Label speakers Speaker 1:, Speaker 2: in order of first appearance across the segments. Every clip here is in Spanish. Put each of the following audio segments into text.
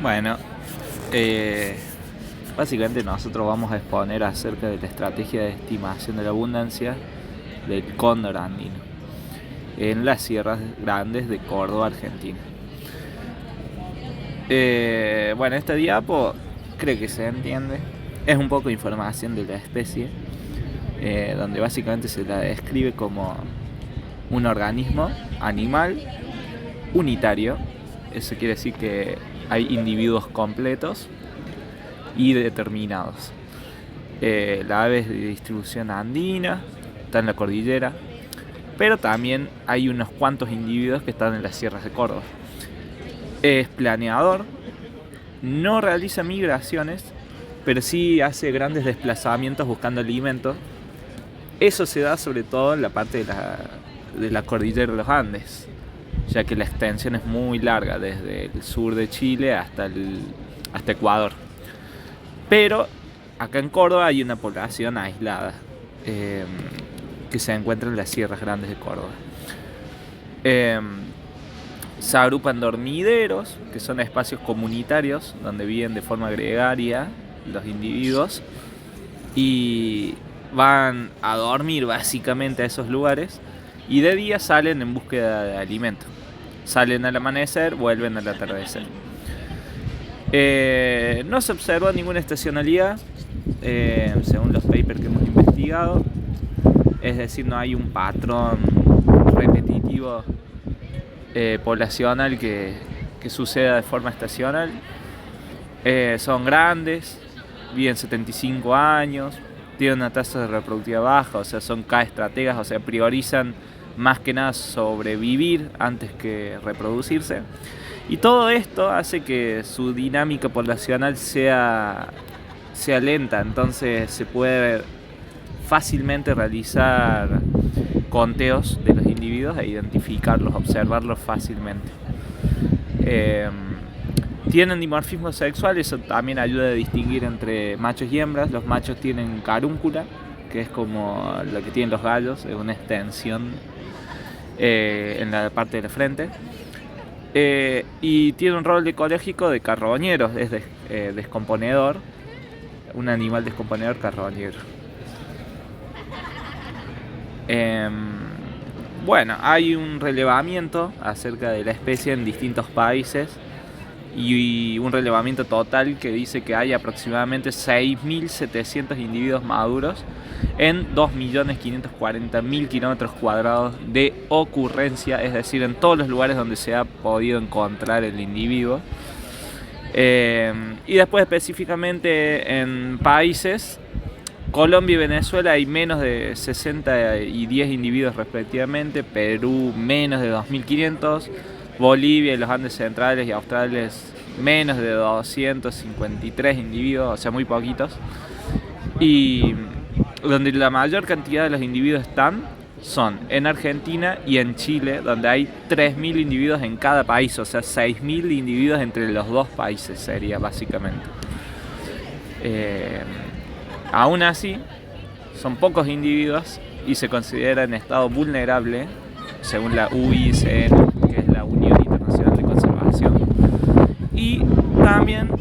Speaker 1: Bueno, eh, básicamente nosotros vamos a exponer acerca de la estrategia de estimación de la abundancia del cóndor andino en las sierras grandes de Córdoba, Argentina. Bueno, esta diapo creo que se entiende. Es un poco de información de la especie, donde básicamente se la describe como un organismo animal unitario. Eso quiere decir que hay individuos completos y determinados. La ave es de distribución andina, está en la cordillera, pero también hay unos cuantos individuos que están en las sierras de Córdoba. Es planeador, no realiza migraciones, pero sí hace grandes desplazamientos buscando alimento. Eso se da sobre todo en la parte de la cordillera de los Andes, ya que la extensión es muy larga, desde el sur de Chile hasta Ecuador. Pero acá en Córdoba hay una población aislada, que se encuentra en las sierras grandes de Córdoba. Se agrupan dormideros, que son espacios comunitarios donde viven de forma gregaria los individuos y van a dormir básicamente a esos lugares, y de día salen en búsqueda de alimento. Salen al amanecer, vuelven al atardecer. No se observa ninguna estacionalidad, según los papers que hemos investigado. Es decir, no hay un patrón repetitivo poblacional que suceda de forma estacional. Son grandes, viven 75 años, tienen una tasa de reproductividad baja, o sea, son K-estrategas, o sea, priorizan más que nada sobrevivir antes que reproducirse. Y todo esto hace que su dinámica poblacional sea lenta, entonces se puede fácilmente realizar conteos de los individuos e identificarlos, observarlos fácilmente. Tienen dimorfismo sexual, eso también ayuda a distinguir entre machos y hembras. Los machos tienen carúncula, que es como lo que tienen los gallos, es una extensión en la parte de la frente. Y tiene un rol ecológico de carroñero, es descomponedor, un animal descomponedor carroñero. Bueno, hay un relevamiento acerca de la especie en distintos países y un relevamiento total que dice que hay aproximadamente 6.700 individuos maduros en 2.540.000 kilómetros cuadrados de ocurrencia, es decir, en todos los lugares donde se ha podido encontrar el individuo. Y después específicamente en países, Colombia y Venezuela hay menos de 60 y 10 individuos respectivamente, Perú menos de 2.500, Bolivia y los Andes centrales y australes menos de 253 individuos, o sea, muy poquitos. Y donde la mayor cantidad de los individuos son en Argentina y en Chile, donde hay 3.000 individuos en cada país, o sea, 6.000 individuos entre los dos países sería básicamente. Aún así, son pocos individuos y se considera en estado vulnerable, según la UICN, que es la Unión Internacional de Conservación. Y también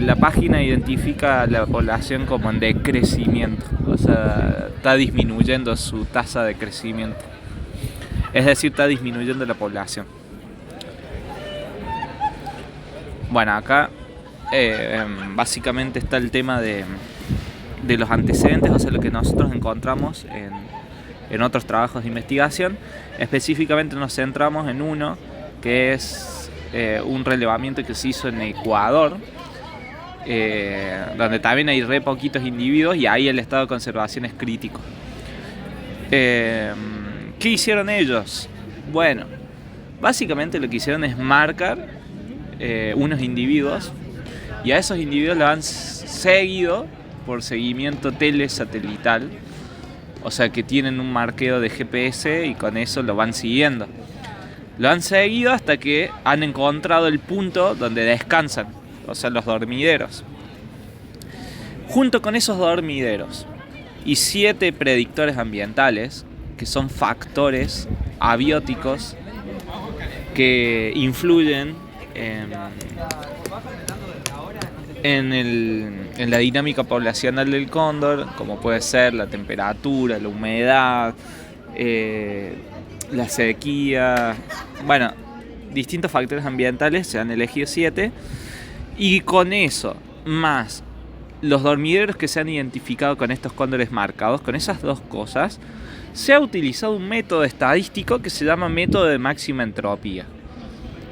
Speaker 1: la página identifica a la población como en decrecimiento, o sea, está disminuyendo su tasa de crecimiento. Es decir, está disminuyendo la población. Bueno, acá básicamente está el tema de los antecedentes, o sea, lo que nosotros encontramos en otros trabajos de investigación. Específicamente nos centramos en uno que es un relevamiento que se hizo en Ecuador, donde también hay re poquitos individuos y ahí el estado de conservación es crítico. ¿Qué hicieron ellos? Bueno, básicamente lo que hicieron es marcar unos individuos, y a esos individuos los han seguido por seguimiento telesatelital, o sea que tienen un marqueo de GPS y con eso lo van siguiendo. Lo han seguido hasta que han encontrado el punto donde descansan, o sea, los dormideros. Junto con esos dormideros y 7 predictores ambientales, que son factores abióticos que influyen en la dinámica poblacional del cóndor, como puede ser la temperatura, la humedad, la sequía, bueno, distintos factores ambientales. Se han elegido 7, y con eso, más los dormideros que se han identificado con estos cóndores marcados, con esas dos cosas, se ha utilizado un método estadístico que se llama método de máxima entropía.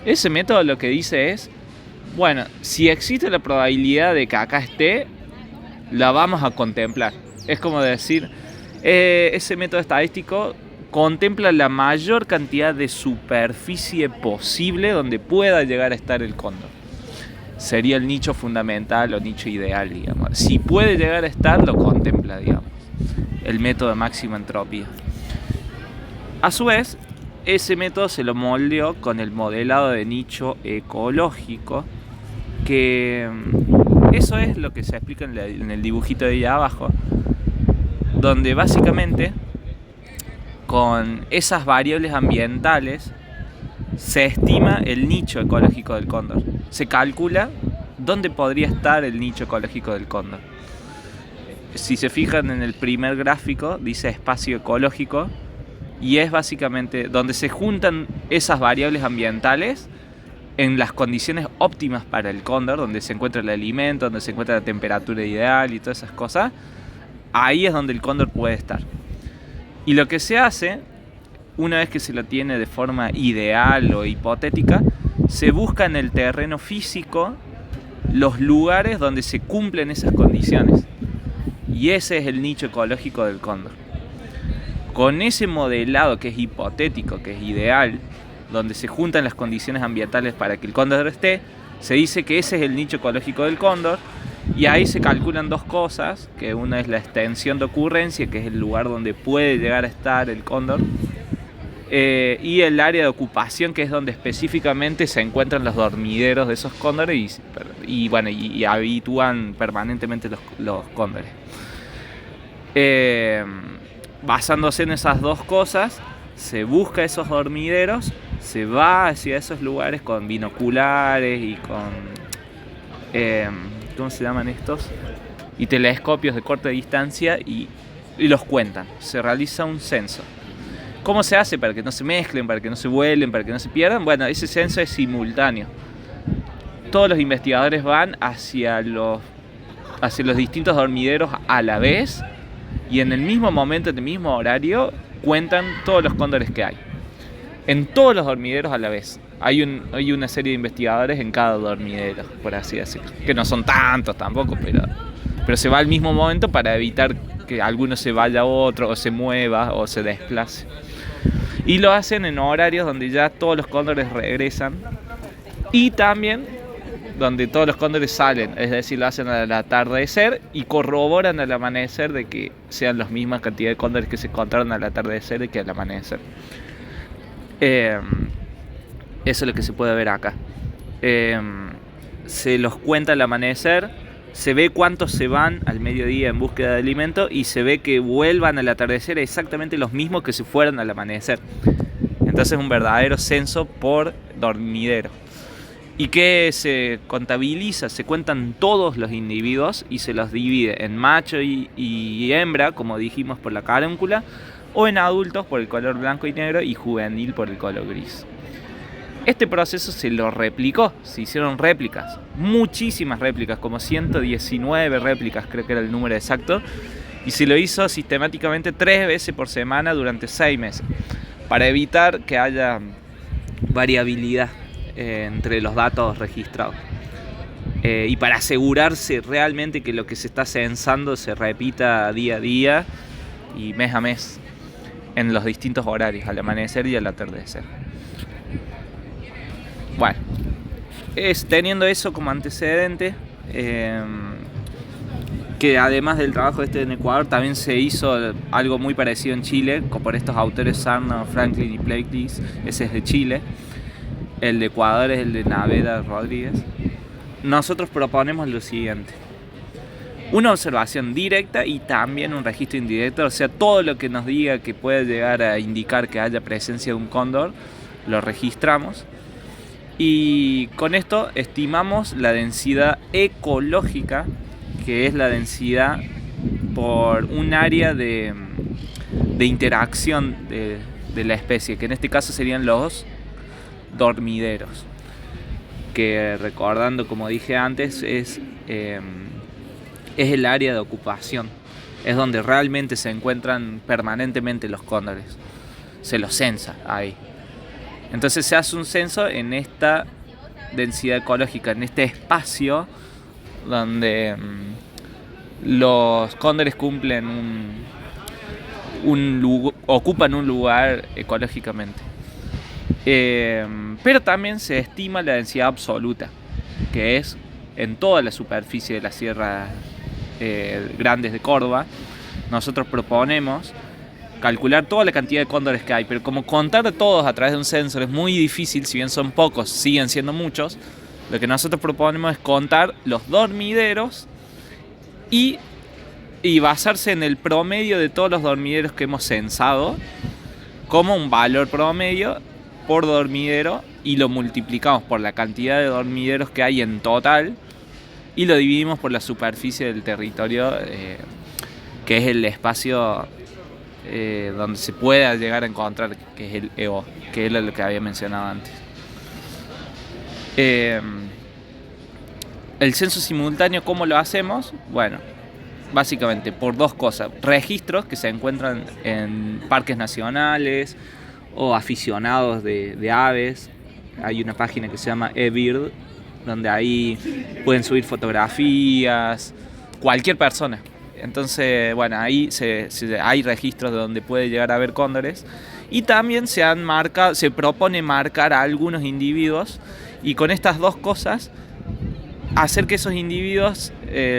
Speaker 1: Ese método lo que dice es, bueno, si existe la probabilidad de que acá esté, la vamos a contemplar. Es como decir, ese método estadístico contempla la mayor cantidad de superficie posible donde pueda llegar a estar el cóndor. Sería el nicho fundamental o nicho ideal, digamos. Si puede llegar a estar, lo contempla, digamos. El método de máxima entropía. A su vez, ese método se lo moldeó con el modelado de nicho ecológico, que eso es lo que se explica en el dibujito de ahí abajo, donde básicamente con esas variables ambientales se estima el nicho ecológico del cóndor. Se calcula dónde podría estar el nicho ecológico del cóndor. Si se fijan en el primer gráfico, dice espacio ecológico, y es básicamente donde se juntan esas variables ambientales en las condiciones óptimas para el cóndor, donde se encuentra el alimento, donde se encuentra la temperatura ideal y todas esas cosas. Ahí es donde el cóndor puede estar. Y lo que se hace, una vez que se lo tiene de forma ideal o hipotética, se busca en el terreno físico los lugares donde se cumplen esas condiciones. Y ese es el nicho ecológico del cóndor. Con ese modelado que es hipotético, que es ideal, donde se juntan las condiciones ambientales para que el cóndor esté, se dice que ese es el nicho ecológico del cóndor. Y ahí se calculan dos cosas, que una es la extensión de ocurrencia, que es el lugar donde puede llegar a estar el cóndor, y el área de ocupación, que es donde específicamente se encuentran los dormideros de esos cóndores y habitúan permanentemente los cóndores. Basándose en esas dos cosas, se busca esos dormideros, se va hacia esos lugares con binoculares y con... ¿cómo se llaman estos? Y telescopios de corta distancia y los cuentan. Se realiza un censo. ¿Cómo se hace? Para que no se mezclen, para que no se vuelen, para que no se pierdan. Bueno, ese censo es simultáneo. Todos los investigadores van hacia los distintos dormideros a la vez, y en el mismo momento, en el mismo horario, cuentan todos los cóndores que hay. En todos los dormideros a la vez. Hay una serie de investigadores en cada dormidero, por así decirlo. Que no son tantos tampoco, pero se va al mismo momento para evitar que alguno se vaya a otro, o se mueva, o se desplace. Y lo hacen en horarios donde ya todos los cóndores regresan. Y también donde todos los cóndores salen, es decir, lo hacen al atardecer y corroboran al amanecer de que sean las mismas cantidad de cóndores que se encontraron al atardecer que al amanecer. Eso es lo que se puede ver acá. Se los cuenta al amanecer, se ve cuántos se van al mediodía en búsqueda de alimento y se ve que vuelvan al atardecer exactamente los mismos que se fueron al amanecer. Entonces es un verdadero censo por dormidero. Y que se contabiliza, se cuentan todos los individuos y se los divide en macho y hembra, como dijimos, por la caráncula, o en adultos por el color blanco y negro y juvenil por el color gris. Este proceso se lo replicó, se hicieron réplicas, muchísimas réplicas, como 119 réplicas creo que era el número exacto, y se lo hizo sistemáticamente 3 veces por semana durante 6 meses, para evitar que haya variabilidad entre los datos registrados, y para asegurarse realmente que lo que se está censando se repita día a día y mes a mes en los distintos horarios, al amanecer y al atardecer. Bueno, teniendo eso como antecedente, que además del trabajo en Ecuador también se hizo algo muy parecido en Chile por estos autores Sarno, Franklin y Pleitez. Ese es de Chile. El de Ecuador es el de Naveda Rodríguez. Nosotros proponemos lo siguiente: una observación directa y también un registro indirecto, o sea, todo lo que nos diga que puede llegar a indicar que haya presencia de un cóndor, lo registramos. Y con esto estimamos la densidad ecológica, que es la densidad por un área de interacción de la especie, que en este caso serían los dormideros, que recordando, como dije antes, es el área de ocupación, es donde realmente se encuentran permanentemente los cóndores, se los censa ahí. Entonces se hace un censo en esta densidad ecológica, en este espacio donde los cóndores cumplen ocupan un lugar ecológicamente. Pero también se estima la densidad absoluta, que es en toda la superficie de las sierras grandes de Córdoba. Nosotros proponemos calcular toda la cantidad de cóndores que hay, pero como contar todos a través de un censo es muy difícil, si bien son pocos, siguen siendo muchos. Lo que nosotros proponemos es contar los dormideros y basarse en el promedio de todos los dormideros que hemos censado como un valor promedio por dormidero, y lo multiplicamos por la cantidad de dormideros que hay en total y lo dividimos por la superficie del territorio, que es el espacio donde se pueda llegar a encontrar, que es el EO, que es lo que había mencionado antes. El censo simultáneo, ¿cómo lo hacemos? Bueno, básicamente por dos cosas: registros que se encuentran en parques nacionales o aficionados de aves. Hay una página que se llama eBird, donde ahí pueden subir fotografías, cualquier persona. Entonces, bueno, ahí hay registros de donde puede llegar a haber cóndores. Y también se propone marcar a algunos individuos, y con estas dos cosas hacer que esos individuos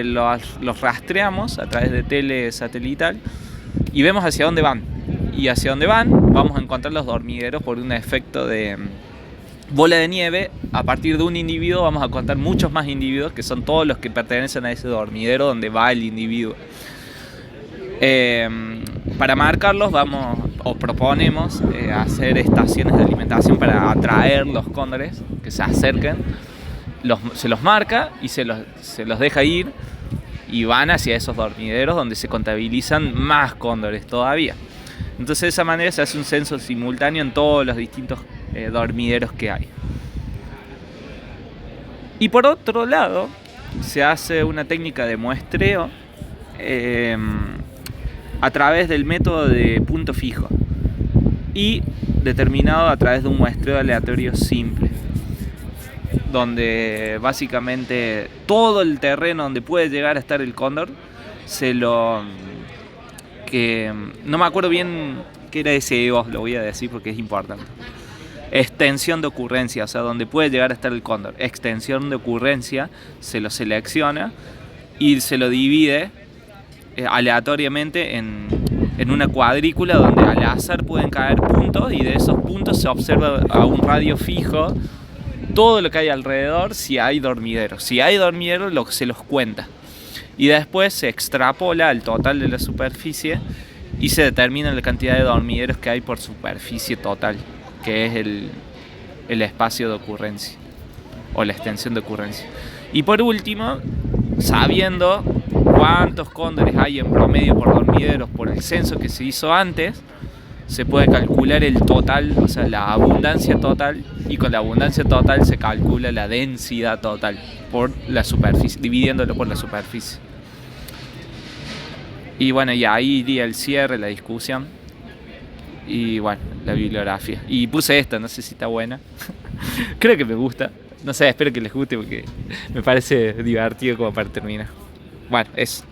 Speaker 1: los rastreamos a través de tele satelital y vemos hacia dónde van. Y hacia dónde van vamos a encontrar los dormideros por un efecto de bola de nieve. A partir de un individuo vamos a contar muchos más individuos, que son todos los que pertenecen a ese dormidero donde va el individuo. Para marcarlos proponemos hacer estaciones de alimentación para atraer los cóndores que se acerquen. Se los marca y se los deja ir, y van hacia esos dormideros donde se contabilizan más cóndores todavía. Entonces de esa manera se hace un censo simultáneo en todos los distintos dormideros que hay. Y por otro lado, se hace una técnica de muestreo a través del método de punto fijo y determinado a través de un muestreo aleatorio simple, donde básicamente todo el terreno donde puede llegar a estar el cóndor no me acuerdo bien qué era ese EO, lo voy a decir porque es importante. Extensión de ocurrencia, o sea, donde puede llegar a estar el cóndor. Extensión de ocurrencia, se lo selecciona y se lo divide aleatoriamente en una cuadrícula donde al azar pueden caer puntos, y de esos puntos se observa a un radio fijo todo lo que hay alrededor. Si hay dormideros, se los cuenta, y después se extrapola al total de la superficie y se determina la cantidad de dormideros que hay por superficie total, que es el espacio de ocurrencia o la extensión de ocurrencia. Y por último, sabiendo cuántos cóndores hay en promedio por dormideros por el censo que se hizo antes, se puede calcular el total, o sea, la abundancia total, y con la abundancia total se calcula la densidad total por la superficie, dividiéndolo por la superficie. Y bueno, y ahí iría el cierre, la discusión y bueno, la bibliografía. Y puse esta, no sé si está buena. Creo que me gusta. No sé, espero que les guste porque me parece divertido como para terminar. Bueno, eso.